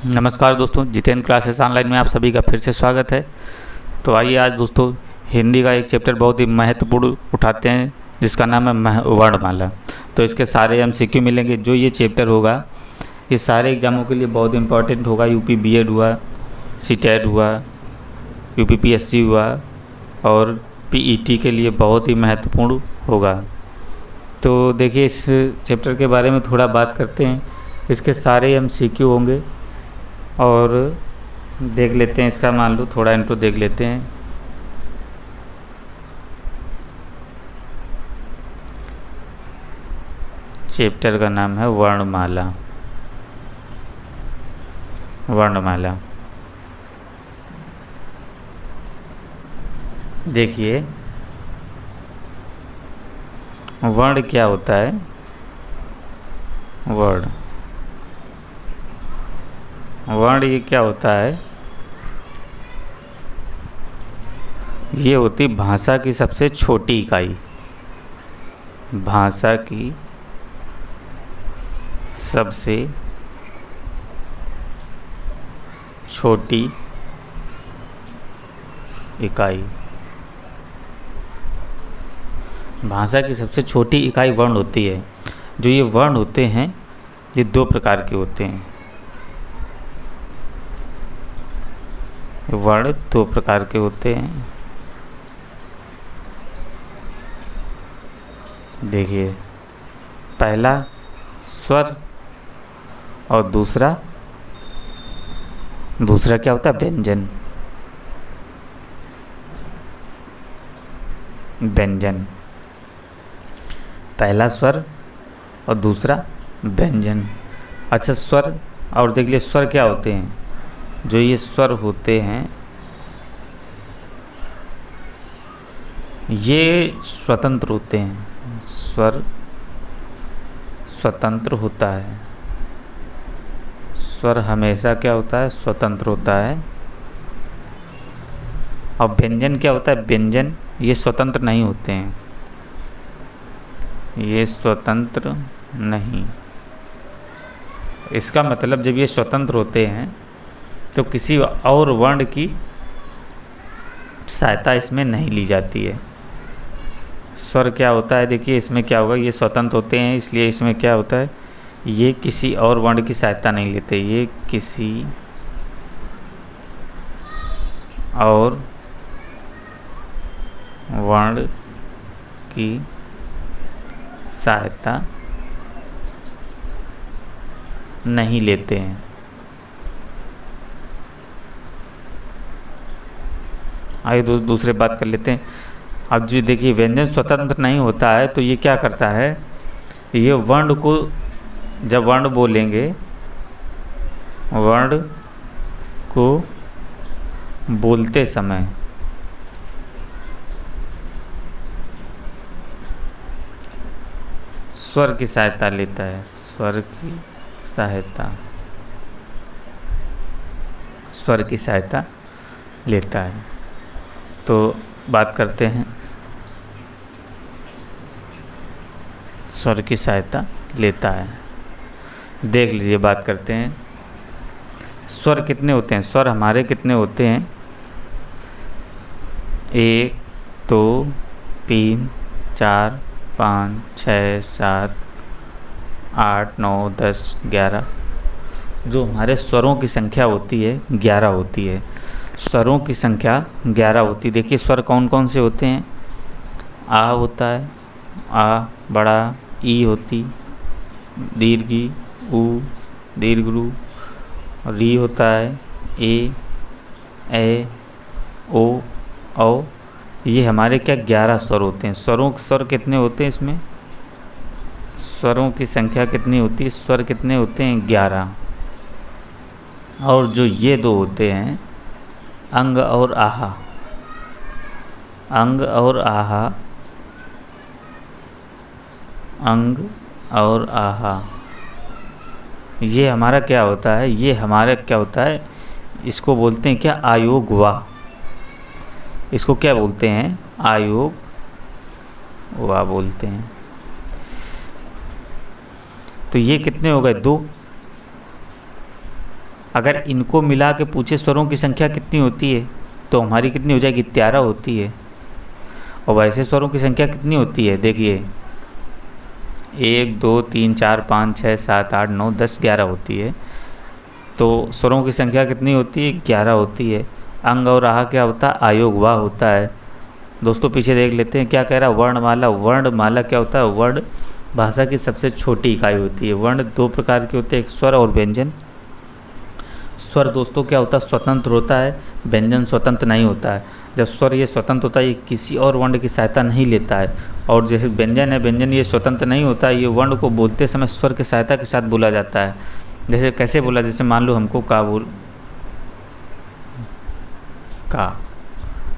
नमस्कार दोस्तों, Jitendra classes online में आप सभी का फिर से स्वागत है। तो आइए आज दोस्तों हिंदी का एक चैप्टर बहुत ही महत्वपूर्ण उठाते हैं जिसका नाम है वर्णमाला। तो इसके सारे एमसीक्यू मिलेंगे। जो ये चैप्टर होगा ये सारे एग्ज़ामों के लिए बहुत इंपॉर्टेंट होगा। यूपी बीएड हुआ, सीटेट हुआ, यूपी पीएससी हुआ और पीईटी के लिए बहुत ही महत्वपूर्ण होगा। तो देखिए इस चैप्टर के बारे में थोड़ा बात करते हैं। इसके सारे एमसीक्यू होंगे और देख लेते हैं। इसका मान लो थोड़ा इंट्रो देख लेते हैं। चैप्टर का नाम है वर्णमाला। वर्णमाला देखिए वर्ण क्या होता है। वर्ण ये क्या होता है, ये होती भाषा की सबसे छोटी इकाई। भाषा की सबसे छोटी इकाई। भाषा की सबसे छोटी इकाई वर्ण होती है। जो ये वर्ण होते हैं ये दो प्रकार के होते हैं। वर्ण दो प्रकार के होते हैं। देखिए पहला स्वर और दूसरा क्या होता है, व्यंजन। व्यंजन, पहला स्वर और दूसरा व्यंजन। अच्छा स्वर और देख लिए स्वर क्या होते हैं। जो ये स्वर होते हैं ये स्वतंत्र होते हैं। स्वर स्वतंत्र होता है। स्वर हमेशा क्या होता है, स्वतंत्र होता है। और व्यंजन क्या होता है, व्यंजन ये स्वतंत्र नहीं होते हैं। ये स्वतंत्र नहीं। इसका मतलब जब ये स्वतंत्र होते हैं तो किसी और वर्ण की सहायता इसमें नहीं ली जाती है। स्वर क्या होता है, देखिए इसमें क्या होगा, ये स्वतंत्र होते हैं इसलिए इसमें क्या होता है, ये किसी और वर्ण की सहायता नहीं लेते। ये किसी और वर्ण की सहायता नहीं लेते हैं। आइए दूसरे बात कर लेते हैं। अब जी देखिए व्यंजन स्वतंत्र नहीं होता है तो ये क्या करता है, ये वर्ण को जब वर्ण बोलेंगे, वर्ण को बोलते समय स्वर की सहायता लेता है। स्वर की सहायता, स्वर की सहायता लेता है। तो बात करते हैं, स्वर की सहायता लेता है। देख लीजिए बात करते हैं। स्वर कितने होते हैं, स्वर हमारे कितने होते हैं, 1 2 3 4 5 6 7 8 9 10 11। जो हमारे स्वरों की संख्या होती है 11 होती है। स्वरों की संख्या 11 होती है। देखिए स्वर कौन कौन से होते हैं। आ होता है, आ बड़ा, ई होती, दीर्घी, ऊ दीर्घ, री होता है, ए ओ औ। ये हमारे क्या 11 स्वर होते हैं। स्वर कितने होते हैं इसमें, स्वरों की संख्या कितनी होती है, स्वर कितने होते हैं 11। और जो ये दो होते हैं अंग और आहा, अंग और आहा, अंग और आहा, ये हमारा क्या होता है, ये हमारा क्या होता है, इसको बोलते हैं क्या, आयोग वा। इसको क्या बोलते हैं, आयोग वा बोलते हैं। तो ये कितने हो गए, 2। अगर इनको मिला के पूछे स्वरों की संख्या कितनी होती है, तो हमारी कितनी हो जाएगी, 13 होती है। और वैसे स्वरों की संख्या कितनी होती है, देखिए 1 2 3 4 5 6 7 8 9 10 11 होती है। तो स्वरों की संख्या कितनी होती है, 11 होती है। अंग और आह क्या होता है, आयोग वाह होता है। दोस्तों पीछे देख लेते हैं क्या कह रहा है, वर्णमाला। वर्णमाला क्या होता है, वर्ण भाषा की सबसे छोटी इकाई होती है। वर्ण दो प्रकार के होते हैं, एक स्वर और व्यंजन। स्वर दोस्तों क्या होता है, स्वतंत्र होता है, व्यंजन स्वतंत्र नहीं होता है। जब स्वर ये स्वतंत्र होता है, ये किसी और वर्ण की सहायता नहीं लेता है। और जैसे व्यंजन है, व्यंजन ये स्वतंत्र नहीं होता है, ये वर्ण को बोलते समय स्वर की सहायता के साथ बोला जाता है। जैसे कैसे बोला, जैसे मान लो हमको का बोल का,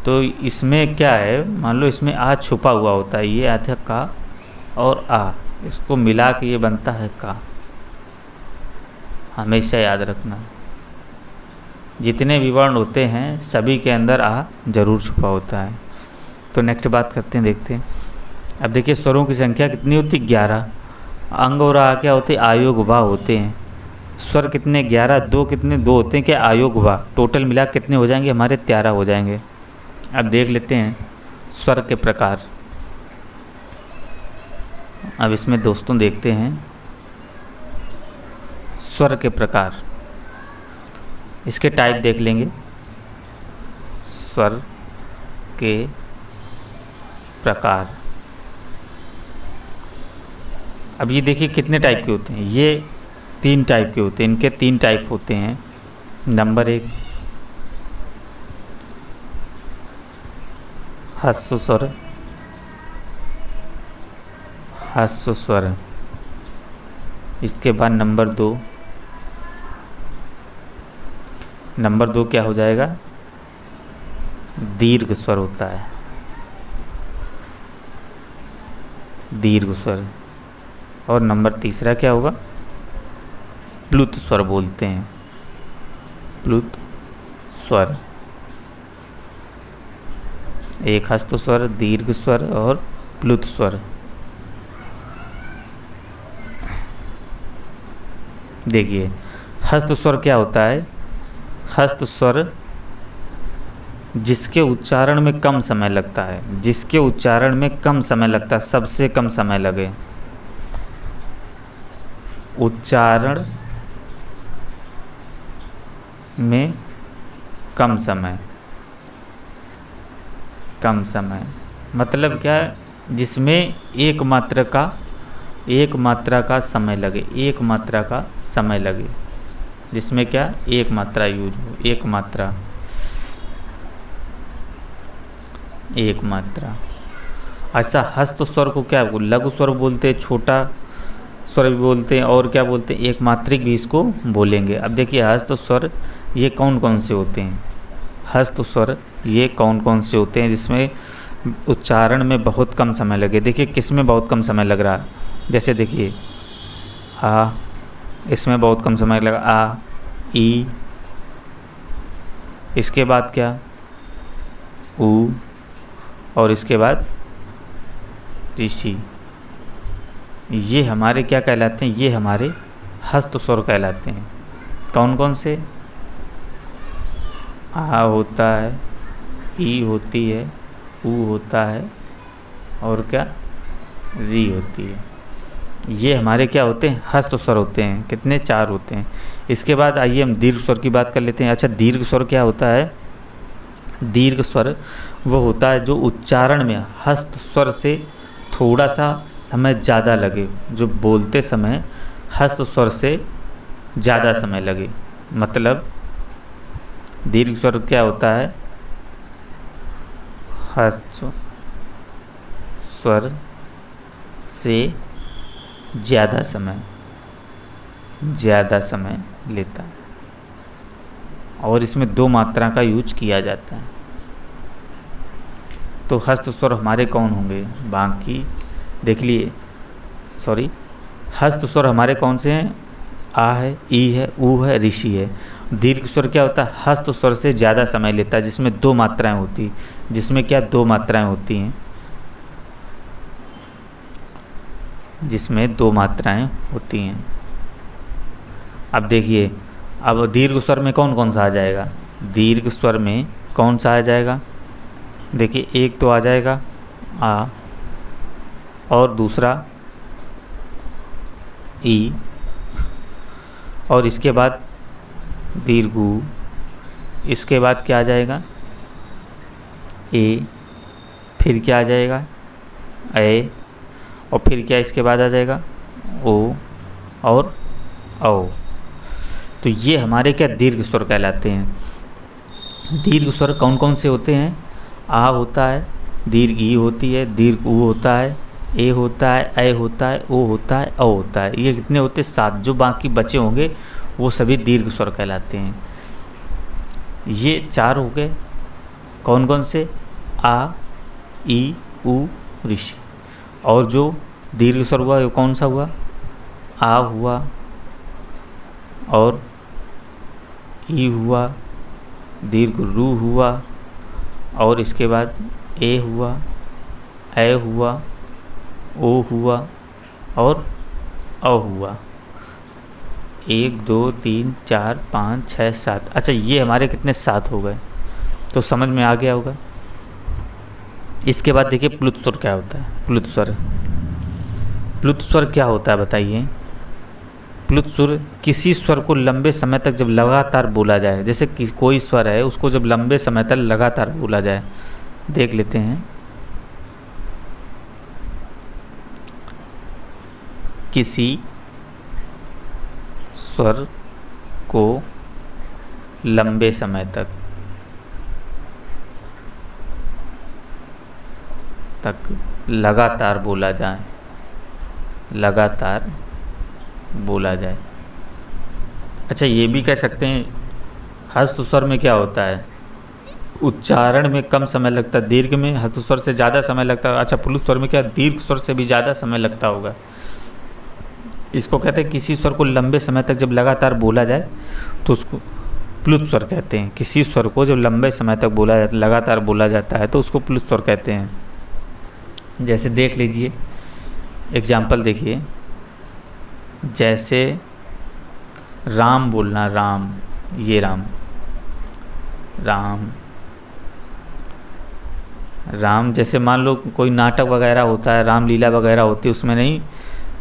तो इसमें क्या है, मान लो इसमें आ छुपा हुआ होता है, ये आता है का और आ, इसको मिला के ये बनता है का। हमेशा याद रखना, जितने भी वर्ण होते हैं सभी के अंदर आ जरूर छुपा होता है। तो नेक्स्ट बात करते हैं, देखते हैं। अब देखिए स्वरों की संख्या कितनी होती है, 11। अंग और आ क्या होते हैं, आयोग वाह होते हैं। स्वर कितने, 11, दो कितने, दो होते हैं क्या, आयोग वाह। टोटल मिला कितने हो जाएंगे हमारे, 13 हो जाएंगे। अब देख लेते हैं स्वर के प्रकार। अब इसमें दोस्तों देखते हैं स्वर के प्रकार, इसके टाइप देख लेंगे। स्वर के प्रकार, अब ये देखिए कितने टाइप के होते हैं, ये 3 टाइप के होते हैं। इनके 3 टाइप होते हैं। नंबर 1 ह्रस्व स्वर, ह्रस्व स्वर। इसके बाद नंबर 2, नंबर 2 क्या हो जाएगा, दीर्घ स्वर होता है, दीर्घ स्वर। और नंबर 3 क्या होगा, प्लुत स्वर बोलते हैं, प्लुत स्वर। एक ह्रस्व स्वर, दीर्घ स्वर और प्लुत स्वर। देखिए ह्रस्व स्वर क्या होता है, ह्रस्व स्वर जिसके उच्चारण में कम समय लगता है, जिसके उच्चारण में कम समय लगता है, सबसे कम समय लगे। उच्चारण में कम समय, कम समय मतलब क्या है, जिसमें एक मात्रा का समय लगे, एक मात्रा का समय लगे, जिसमें क्या एक मात्रा यूज हो, एक मात्रा, एक मात्रा। ऐसा ह्रस्व स्वर को क्या लघु स्वर बोलते हैं, छोटा स्वर भी बोलते हैं, और क्या बोलते हैं, एक मात्रिक भी इसको बोलेंगे। अब देखिए ह्रस्व स्वर ये कौन कौन से होते हैं, ह्रस्व स्वर ये कौन कौन से होते हैं जिसमें उच्चारण में बहुत कम समय लगे। देखिए किस में बहुत कम समय लग रहा है, जैसे देखिए आ, इसमें बहुत कम समय लगा, आ ई। इसके बाद क्या, ऊ, और इसके बाद ऋषि। ये हमारे क्या कहलाते हैं, ये हमारे ह्रस्व स्वर कहलाते हैं। कौन कौन से, आ होता है, ई होती है, ऊ होता है, और क्या री होती है। ये हमारे क्या होते हैं, ह्रस्व स्वर होते हैं। कितने, 4 होते हैं। इसके बाद आइए हम दीर्घ स्वर की बात कर लेते हैं। अच्छा दीर्घ स्वर क्या होता है, दीर्घ स्वर वो होता है जो उच्चारण में ह्रस्व स्वर से थोड़ा सा समय ज़्यादा लगे, जो बोलते समय ह्रस्व स्वर से ज़्यादा समय लगे। मतलब दीर्घ स्वर क्या होता है, ह्रस्व स्वर से ज़्यादा समय लेता है, और इसमें 2 मात्रा का यूज किया जाता है। तो ह्रस्व स्वर हमारे कौन होंगे, बाकी देख लिए, सॉरी ह्रस्व स्वर हमारे कौन से हैं, आ है, ई है, ऊ है, ऋषि है। दीर्घ स्वर क्या होता है, ह्रस्व स्वर से ज़्यादा समय लेता है, जिसमें 2 मात्राएं होती, जिसमें क्या 2 मात्राएं होती हैं, जिसमें 2 मात्राएं होती हैं। अब देखिए अब दीर्घ स्वर में कौन कौन सा आ जाएगा? दीर्घ स्वर में कौन सा आ जाएगा? देखिए, एक तो आ जाएगा आ, और दूसरा ई, और इसके बाद दीर्घ, इसके बाद क्या आ जाएगा? ए, फिर क्या आ जाएगा? ए, और फिर क्या इसके बाद आ जाएगा? ओ और औ। तो ये हमारे क्या दीर्घ स्वर कहलाते हैं। दीर्घ स्वर कौन कौन से होते हैं? आ होता है, दीर्घ ई होती है, दीर्घ ऊ होता है, ए होता है, ऐ होता है, ओ होता है, औ होता है। ये कितने होते हैं? 7। जो बाकी बचे होंगे वो सभी दीर्घ स्वर कहलाते हैं। ये 4 हो गए। कौन कौन से? आ, ई, उ, ऋषि। और जो दीर्घ स्वर हुआ वो कौन सा हुआ? आ हुआ, और ई हुआ, दीर्घ रू हुआ, और इसके बाद ए हुआ, ऐ हुआ, ओ हुआ, और अ हुआ। 1 2 3 4 5 6 7। अच्छा, ये हमारे कितने? 7 हो गए। तो समझ में आ गया होगा। इसके बाद देखिए प्लुत स्वर क्या होता है। प्लुत स्वर, प्लुत स्वर क्या होता है बताइए? प्लुत स्वर किसी स्वर को लंबे समय तक जब लगातार बोला जाए, जैसे कि कोई स्वर है उसको जब लंबे समय तक लगातार बोला जाए, देख लेते हैं। किसी स्वर को लंबे समय तक लगातार बोला जाए, लगातार बोला जाए। अच्छा, ये भी कह सकते हैं हस्त स्वर में क्या होता है? उच्चारण में कम समय लगता है, दीर्घ में हस्त स्वर से ज़्यादा समय लगता है। अच्छा, प्लुत स्वर में क्या? दीर्घ स्वर से भी ज़्यादा समय लगता होगा। इसको कहते हैं किसी स्वर को लंबे समय तक जब लगातार बोला जाए तो उसको प्लुत स्वर कहते हैं। किसी स्वर को जब लंबे समय तक बोला जाता, लगातार बोला जाता है तो उसको प्लुत स्वर कहते हैं। जैसे देख लीजिए, एग्जाम्पल देखिए। जैसे राम बोलना, राम, ये राम, राम, राम। जैसे मान लो कोई नाटक वगैरह होता है, रामलीला वगैरह होती है, उसमें नहीं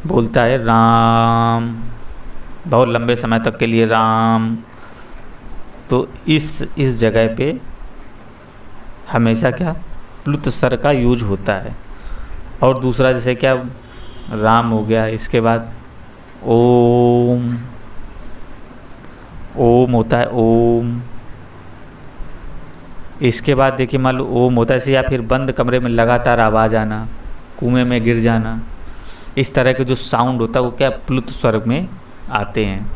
बोलता है राम बहुत लंबे समय तक के लिए राम। तो इस जगह पे हमेशा क्या? प्लुत स्वर का यूज होता है। और दूसरा जैसे क्या? राम हो गया, इसके बाद ओम, ओम होता है, ओम। इसके बाद देखिए मान लो ओम होता है ऐसे, या फिर बंद कमरे में लगातार आवाज़ आना, कुएं में गिर जाना, इस तरह के जो साउंड होता है वो क्या? प्लुत स्वर में आते हैं।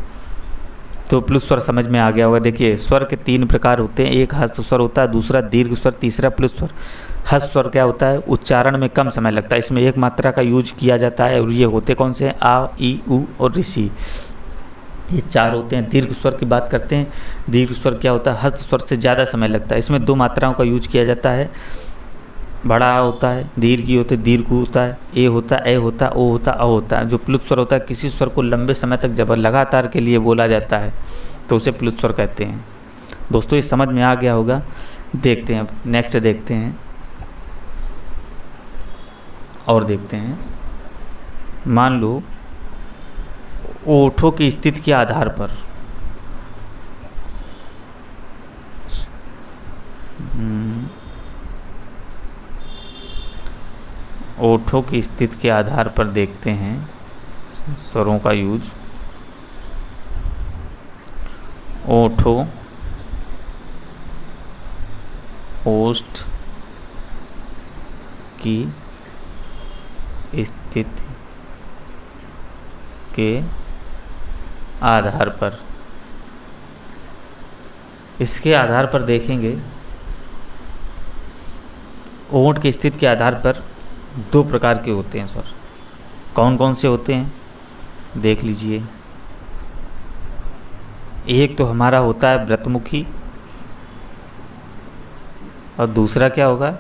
तो प्लुत स्वर समझ में आ गया होगा। देखिए, स्वर के 3 प्रकार होते हैं। एक हस्त स्वर होता है, दूसरा दीर्घ स्वर, तीसरा प्लुत स्वर। हस्त स्वर क्या होता है? उच्चारण में कम समय लगता है, इसमें एक मात्रा का यूज किया जाता है। और ये होते कौन से हैं? आ, ई, उ और ऋषि, ये 4 होते हैं। दीर्घ स्वर की बात करते हैं। दीर्घ स्वर क्या होता है? हस्त स्वर से ज़्यादा समय लगता है, इसमें 2 मात्राओं का यूज किया जाता है। बड़ा होता है, दीर्घ होते, दीर्घ होता है, ए होता है, ए होता है, ओ होता है, अ होता है। जो प्लुत स्वर होता है, किसी स्वर को लंबे समय तक जब लगातार के लिए बोला जाता है तो उसे प्लुत स्वर कहते हैं। दोस्तों, ये समझ में आ गया होगा। देखते हैं, अब नेक्स्ट देखते हैं और देखते हैं। मान लो ओठों की स्थिति के आधार पर ओठों की स्थिति के आधार पर देखते हैं स्वरों का यूज। ओठों, ओष्ठ की स्थिति के आधार पर, इसके आधार पर देखेंगे। ओंठ की स्थिति के आधार पर 2 प्रकार के होते हैं स्वर। कौन कौन से होते हैं? देख लीजिए। एक तो हमारा होता है व्रतमुखी, और दूसरा क्या होगा?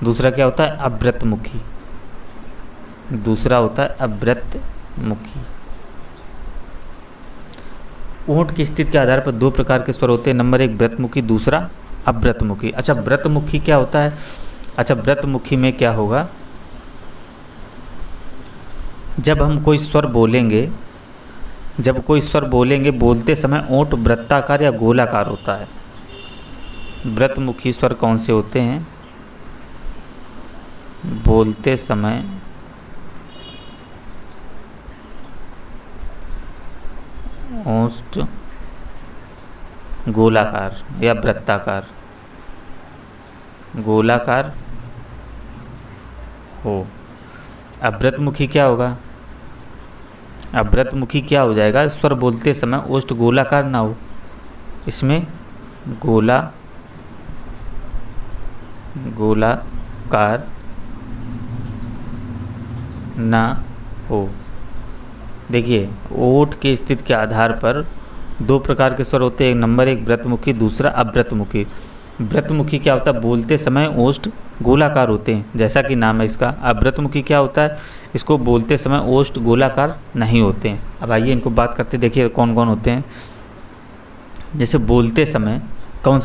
दूसरा क्या होता है? अव्रतमुखी। दूसरा होता है अव्रतमुखी। ऊंट की स्थिति के आधार पर दो प्रकार के स्वर होते हैं। नंबर 1 व्रतमुखी, दूसरा अव्रतमुखी। अच्छा, व्रतमुखी क्या होता है? अच्छा, व्रतमुखी में क्या होगा, जब हम कोई स्वर बोलेंगे, बोलते समय ओंठ वृत्ताकार या गोलाकार होता है। व्रतमुखी स्वर कौन से होते हैं? बोलते समय ओष्ठ गोलाकार या वृत्ताकार, गोलाकार हो। अव्रतमुखी क्या होगा? अव्रतमुखी क्या हो जाएगा? स्वर बोलते समय ओष्ठ गोलाकार ना हो, इसमें गोलाकार ना हो। देखिए, ओठ की स्थिति के आधार पर दो प्रकार के स्वर होते हैं। नंबर 1 व्रतमुखी, दूसरा अव्रतमुखी। व्रतमुखी क्या होता है? बोलते समय ओष्ठ गोलाकार होते हैं, जैसा कि नाम है इसका। अव्रतमुखी क्या होता है? इसको बोलते समय ओष्ठ गोलाकार नहीं होते हैं। अब आइए इनको बात करते, देखिए कौन कौन होते हैं। जैसे बोलते समय कौन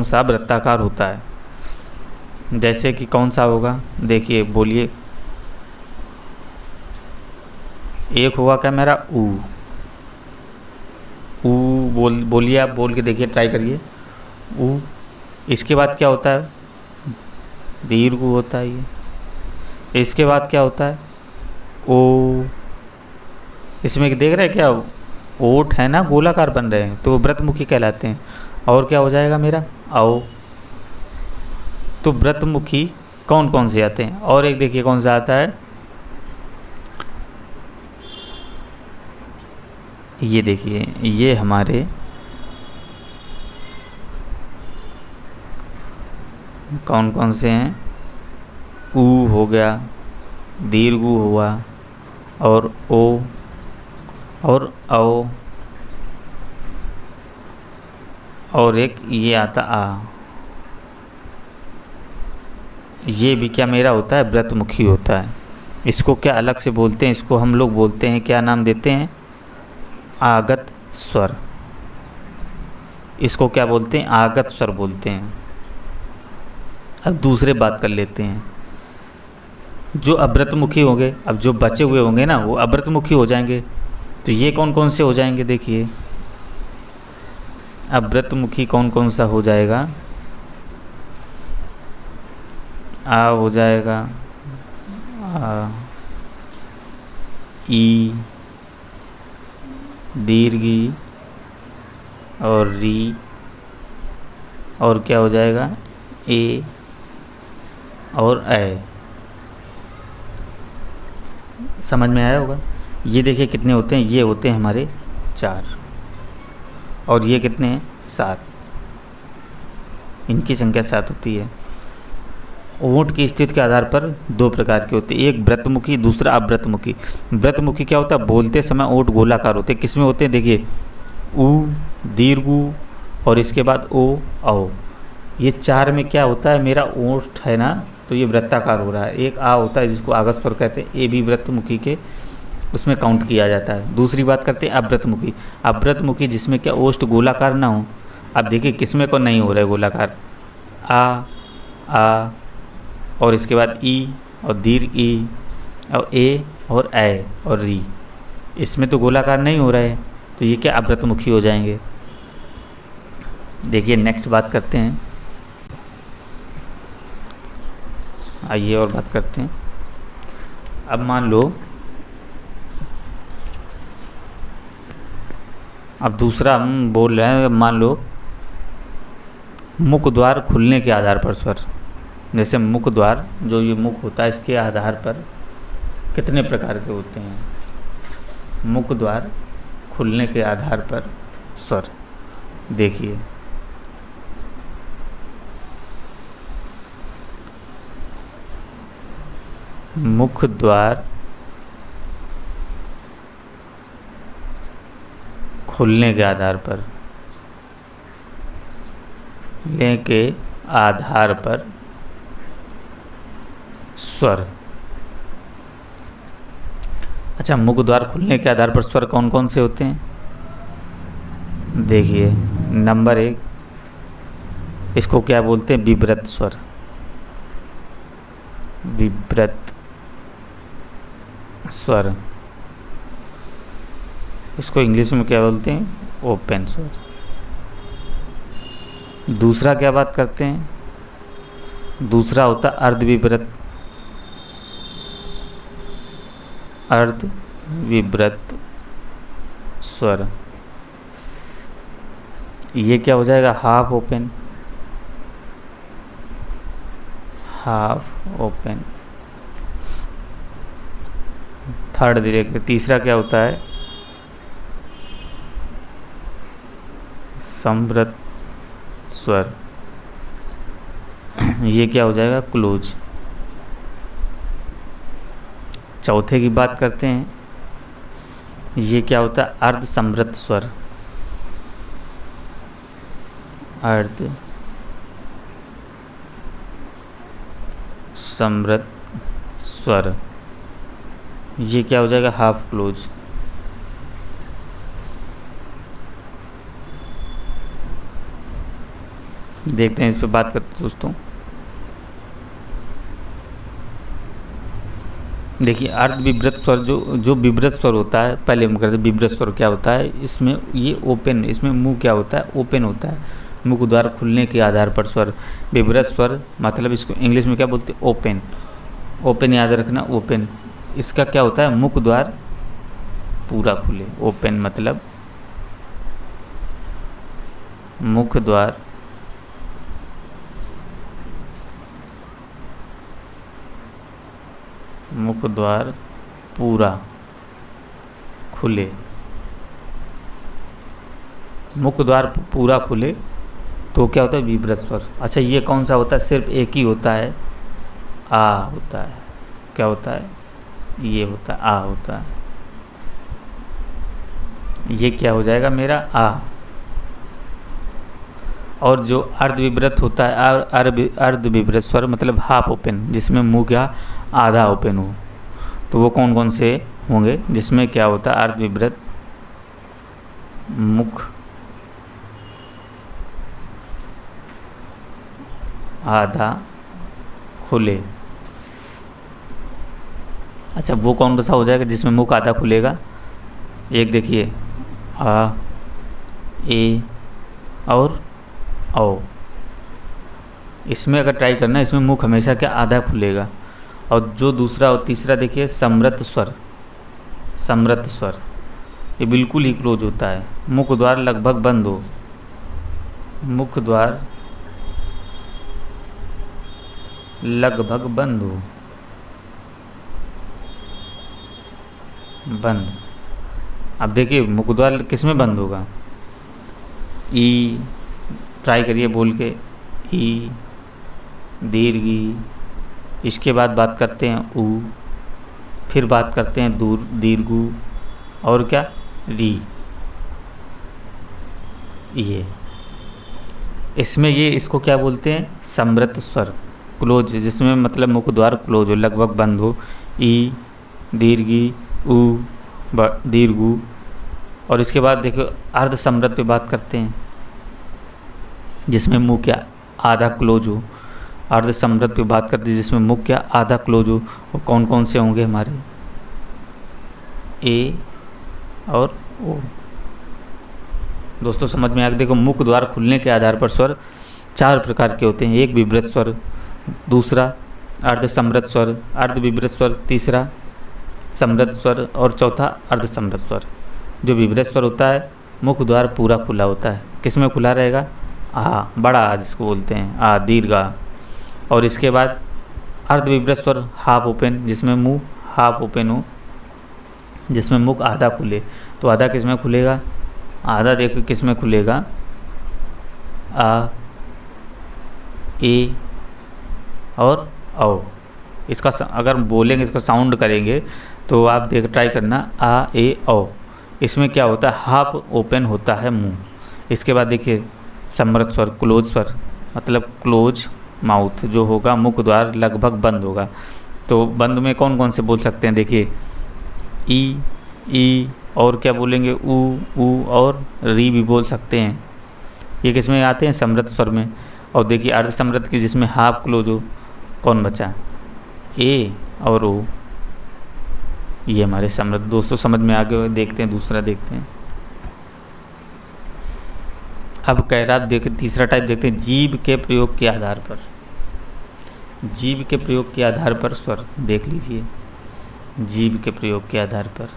सा वृत्ताकार होता है? जैसे कि कौन सा होगा? देखिए, बोलिए। एक होगा क्या मेरा? ऊ बोलिए, आप बोल के देखिए, ट्राई करिए। ऊ। इसके बाद क्या होता है? दीर्घ ऊ होता है ये। इसके बाद क्या होता है? ओ। इसमें देख रहे हैं क्या, ओठ है ना गोलाकार बन रहे हैं, तो वो व्रतमुखी कहलाते हैं। और क्या हो जाएगा मेरा? आओ। तो व्रतमुखी कौन कौन से आते हैं? और एक देखिए कौन सा आता है, ये देखिए, ये हमारे कौन कौन से हैं? ऊ हो गया, दीर्घ ऊ हुआ, और ओ, और औ, और एक ये आता आ। ये भी क्या मेरा होता है? व्रतमुखी होता है। इसको क्या अलग से बोलते हैं? इसको हम लोग बोलते हैं, क्या नाम देते हैं? आगत स्वर। इसको क्या बोलते हैं? आगत स्वर बोलते हैं। अब दूसरे बात कर लेते हैं, जो अव्रतमुखी होंगे, अब जो बचे हुए होंगे ना, वो अव्रतमुखी हो जाएंगे। तो ये कौन कौन से हो जाएंगे? देखिए, अव्रतमुखी कौन कौन सा हो जाएगा? आ हो जाएगा, आ, ई, दीर्घी, और री, और क्या हो जाएगा? ए, और ए। समझ में आया होगा? ये देखिए कितने होते हैं, ये होते हैं हमारे 4, और ये कितने हैं? 7। इनकी संख्या 7 होती है। ओंठ की स्थिति के आधार पर दो प्रकार के होते हैं, एक व्रतमुखी, दूसरा अव्रतमुखी। व्रतमुखी क्या होता है? बोलते समय ओंठ गोलाकार होते हैं। किसमें होते हैं? देखिए, ऊ, दीर्घ ऊ, और इसके बाद ओ, औ। ये 4 में क्या होता है? मेरा ओंठ है ना, तो ये वृत्ताकार हो रहा है। एक आ होता है जिसको आगत स्वर कहते हैं, ए भी व्रतमुखी के उसमें काउंट किया जाता है। दूसरी बात करते हैं अव्रतमुखी। अव्रतमुखी जिसमें क्या ओष्ठ गोलाकार ना हो। अब देखिए किसमें को नहीं हो रहा है गोलाकार? आ, और इसके बाद ई, और दीर्घ ई, और ए, और ए, और री। इसमें तो गोलाकार नहीं हो रहा है, तो ये क्या अव्रतमुखी हो जाएंगे। देखिए नेक्स्ट बात करते हैं, आइए और बात करते हैं। अब मान लो, अब दूसरा हम बोल रहे हैं, मान लो मुख द्वार खुलने के आधार पर स्वर। जैसे मुख द्वार, जो ये मुख होता है, इसके आधार पर कितने प्रकार के होते हैं? मुख द्वार खुलने के आधार पर स्वर। देखिए, मुख द्वार खुलने के आधार पर, लेके आधार पर स्वर। अच्छा, मुख द्वार खुलने के आधार पर स्वर कौन कौन से होते हैं? देखिए नंबर 1, इसको क्या बोलते हैं? विब्रत स्वर। विब्रत स्वर, इसको इंग्लिश में क्या बोलते हैं? ओपन स्वर। दूसरा क्या बात करते हैं? दूसरा होता है अर्धविब्रत। अर्धविब्रत स्वर, ये क्या हो जाएगा? Half open. Half open. Third देखते। तीसरा क्या होता है? समृत स्वर, ये क्या हो जाएगा? क्लोज। चौथे की बात करते हैं, ये क्या होता है? अर्ध समृत स्वर। अर्ध समृत स्वर, ये क्या हो जाएगा? Half close. देखते हैं, इस पे बात करते हैं दोस्तों। देखिए अर्ध विब्रत स्वर, जो विब्रत स्वर होता है, पहले हम करते हैं विब्रत स्वर क्या होता है। इसमें ये ओपन, इसमें मुंह क्या होता है? ओपन होता है। मुख द्वार खुलने के आधार पर स्वर। विब्रत स्वर मतलब इसको इंग्लिश में क्या बोलते हैं? ओपन। ओपन याद रखना, ओपन। इसका क्या होता है? मुख द्वार पूरा खुले। ओपन मतलब मुख द्वार मुख द्वार पूरा खुले। मुख द्वार पूरा खुले तो क्या होता है? विब्रत स्वर। अच्छा, ये कौन सा होता है? सिर्फ एक ही होता है, आ होता है। क्या होता है? ये होता है, आ होता है। ये क्या हो जाएगा मेरा? आ। और जो अर्धविब्रत होता है, अर्धविब्रत स्वर मतलब हाफ ओपन, जिसमें मुंह क्या आधा ओपन हो, तो वो कौन कौन से होंगे? जिसमें क्या होता है? अर्धविब्रत, मुख आधा खुले। अच्छा, वो कौन सा हो जाएगा जिसमें मुख आधा खुलेगा? एक देखिए, आ, ए और औ। इसमें अगर ट्राई करना है, इसमें मुख हमेशा क्या आधा खुलेगा। और जो दूसरा और तीसरा देखिए, समृत स्वर। समृत स्वर ये बिल्कुल ही क्लोज होता है, मुख द्वार लगभग बंद हो। मुख द्वार लगभग बंद हो, बंद। अब देखिए मुख द्वार किस में बंद होगा? ई, ट्राई करिए बोल के, ई, दीर्घ ई। इसके बाद बात करते हैं ऊ, फिर बात करते हैं दूर दीर्घ, और क्या? री। ये इसमें ये इसको क्या बोलते हैं? समृत स्वर, क्लोज, जिसमें मतलब मुख द्वार क्लोज हो, लगभग बंद हो। ई, दीर्घ ई, ऊ, दीर्घ ऊ। और इसके बाद देखो अर्ध समृत पे बात करते हैं, जिसमें मुंह क्या आधा क्लोज हो। अर्ध समृत पे बात करते हैं जिसमें मुख क्या आधा क्लोज हो। और कौन कौन से होंगे हमारे? ए और ओ। दोस्तों समझ में आ गया? देखो मुख द्वार खुलने के आधार पर स्वर 4 प्रकार के होते हैं। एक विब्रत स्वर, दूसरा अर्ध समृत स्वर, अर्ध विब्रत स्वर, तीसरा समृत स्वर और चौथा अर्ध समृत स्वर। जो विब्रत स्वर होता है मुख द्वार पूरा खुला होता है। किस में खुला रहेगा? आ, बड़ा आ जिसको बोलते हैं, आ दीर्घ आ। और इसके बाद अर्ध विब्रत स्वर हाफ ओपन, जिसमें मुंह हाफ ओपन हो, जिसमें मुख आधा खुले। तो आधा किस में खुलेगा? आधा देखो किस में खुलेगा? आ, ए और औ। इसका अगर बोलेंगे, इसका साउंड करेंगे तो आप देख ट्राई करना, आ ए औ। इसमें क्या होता है? हाफ ओपन होता है मुंह। इसके बाद देखिए समृत स्वर, क्लोज स्वर मतलब क्लोज माउथ जो होगा, मुख द्वार लगभग बंद होगा। तो बंद में कौन कौन से बोल सकते हैं? देखिए ई, ई, और क्या बोलेंगे, ऊ और री भी बोल सकते हैं। ये किस में आते हैं, समृद्ध स्वर में। और देखिए अर्ध समृद्ध की जिसमें हाफ क्लोज हो, कौन बचा, ए और ओ, ये हमारे समृद्ध। दोस्तों समझ में आ गए, देखते हैं दूसरा देखते हैं। अब कह रहा देख तीसरा टाइप देखते हैं, जीभ के प्रयोग के आधार पर। जीभ के प्रयोग के आधार पर स्वर देख लीजिए, जीभ के प्रयोग के आधार पर।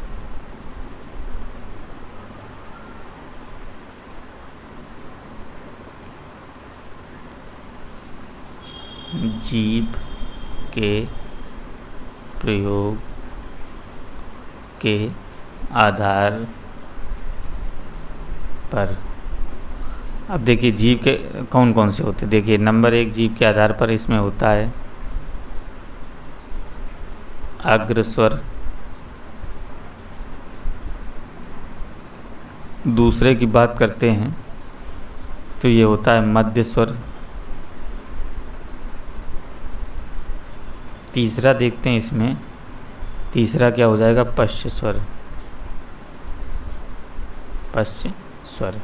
जीभ के प्रयोग के आधार पर। अब देखिए जीभ के कौन कौन से होते हैं। देखिए नंबर 1 जीभ के आधार पर इसमें होता है अग्रस्वर। दूसरे की बात करते हैं तो ये होता है मध्य स्वर। तीसरा देखते हैं, इसमें तीसरा क्या हो जाएगा, पश्च स्वर। पश्च स्वर।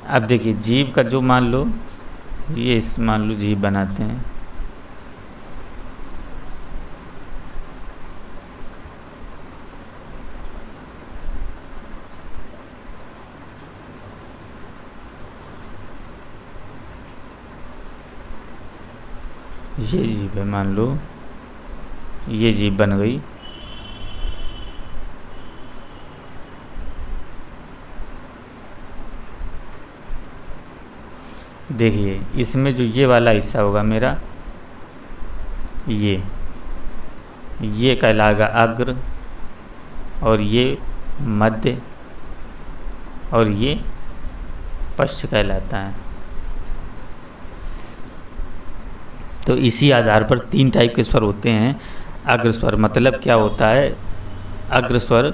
अब देखिए जीभ का जो मान लो, ये इस मान लो जीभ बनाते हैं, ये जीभ है, मान लो ये जीभ बन गई। देखिए इसमें जो ये वाला हिस्सा होगा मेरा, ये कहलाएगा अग्र, और ये मध्य, और ये पश्च कहलाता है। तो इसी आधार पर 3 टाइप के स्वर होते हैं। अग्रस्वर मतलब क्या होता है, अग्रस्वर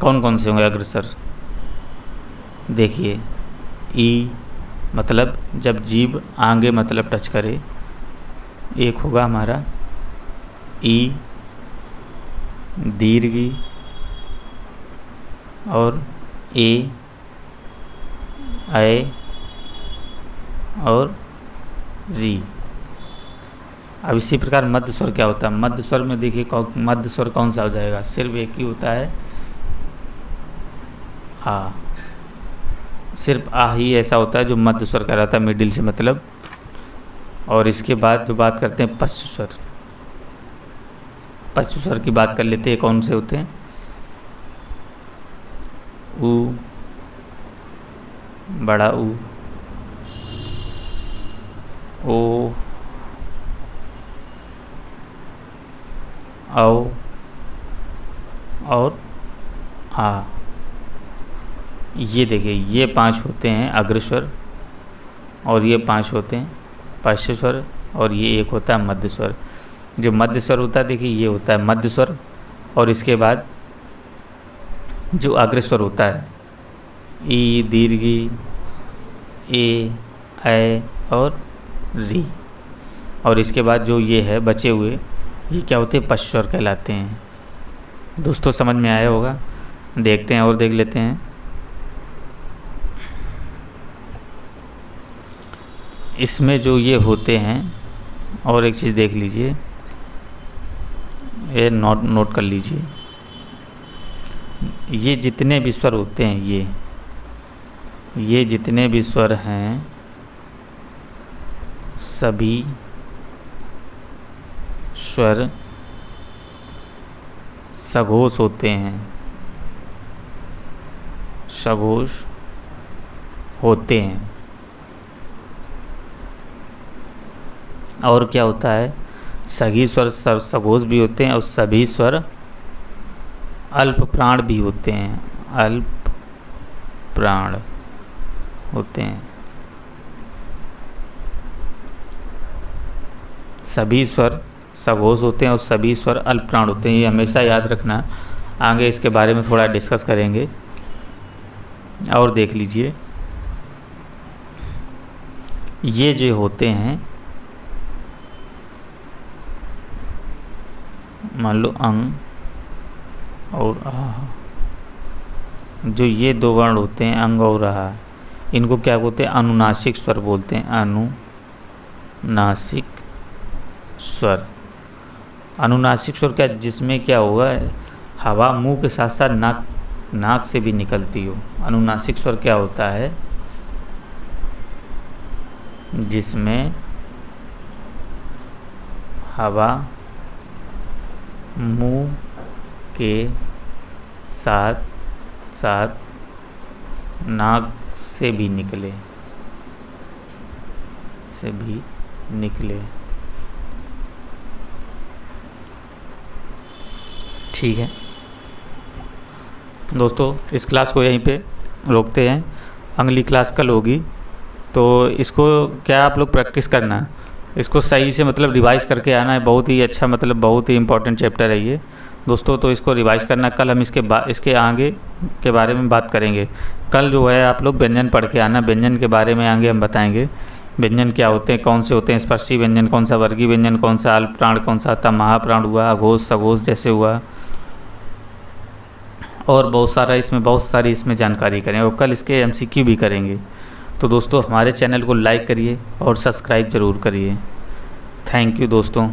कौन कौन से होंगे अग्रस्वर, देखिए ई मतलब जब जीभ आगे मतलब टच करे, एक होगा हमारा ई, दीर्घी, और ए, और री। अब इसी प्रकार मध्य स्वर क्या होता है, मध्य स्वर में देखिए मध्य स्वर कौन सा हो जाएगा, सिर्फ एक ही होता है आ। सिर्फ आ ही ऐसा होता है जो मध्य स्वर कहलाता है, मिडिल से मतलब। और इसके बाद जो बात करते हैं पश्च स्वर, पश्च स्वर की बात कर लेते हैं, कौन से होते हैं, ऊ, बड़ा ऊ, ओ, औ, और आ। ये देखिए ये 5 होते हैं अग्रस्वर, और ये 5 होते हैं पश्च स्वर, और ये एक होता है मध्य स्वर। जो मध्य स्वर होता है देखिए ये होता है मध्य स्वर, और इसके बाद जो अग्रस्वर होता है ई, दीर्घी, ए, और री, और इसके बाद जो ये है बचे हुए, ये क्या होते हैं, पश्च स्वर कहलाते हैं। दोस्तों समझ में आया होगा, देखते हैं और देख लेते हैं। इसमें जो ये होते हैं, और एक चीज़ देख लीजिए, ये नोट कर लीजिए, ये जितने भी स्वर होते हैं, ये जितने भी स्वर हैं सभी स्वर सघोष होते हैं, सघोष होते हैं। और क्या होता है, सभी स्वर सघोष भी होते हैं, और सभी स्वर अल्प प्राण भी होते हैं, अल्प प्राण होते हैं। सभी स्वर सघोष होते हैं और सभी स्वर अल्प प्राण होते हैं, ये हमेशा याद रखना। आगे इसके बारे में थोड़ा डिस्कस करेंगे। और देख लीजिए ये जो होते हैं, मान लो अंग, और आह। जो ये दो वर्ण होते हैं अंग और आह, इनको क्या बोलते हैं? अनुनासिक स्वर बोलते हैं। अनुनासिक स्वर। अनुनासिक स्वर क्या, जिसमें क्या होगा, हवा मुंह के साथ साथ नाक से भी निकलती हो। अनुनासिक स्वर क्या होता है? जिसमें हवा मुंह के साथ साथ नाक से भी निकले। ठीक है दोस्तों, इस क्लास को यहीं पे रोकते हैं। अगली क्लास कल होगी, तो इसको क्या आप लोग प्रैक्टिस करना है, इसको सही से मतलब रिवाइज़ करके आना है। बहुत ही अच्छा, मतलब बहुत ही इम्पोर्टेंट चैप्टर है ये दोस्तों, तो इसको रिवाइज़ करना। कल हम इसके आगे के बारे में बात करेंगे। कल जो है आप लोग व्यंजन पढ़ के आना। व्यंजन के बारे में आगे हम बताएंगे, व्यंजन क्या होते हैं, कौन से होते हैं, स्पर्शी व्यंजन कौन सा, वर्गीय व्यंजन कौन सा, अल्प प्राण कौन सा आता, महाप्राण हुआ, अघोष सघोष जैसे हुआ, और बहुत सारी इसमें जानकारी करें, और कल इसके MCQ भी करेंगे। तो दोस्तों हमारे चैनल को लाइक करिए और सब्सक्राइब ज़रूर करिए। थैंक यू दोस्तों।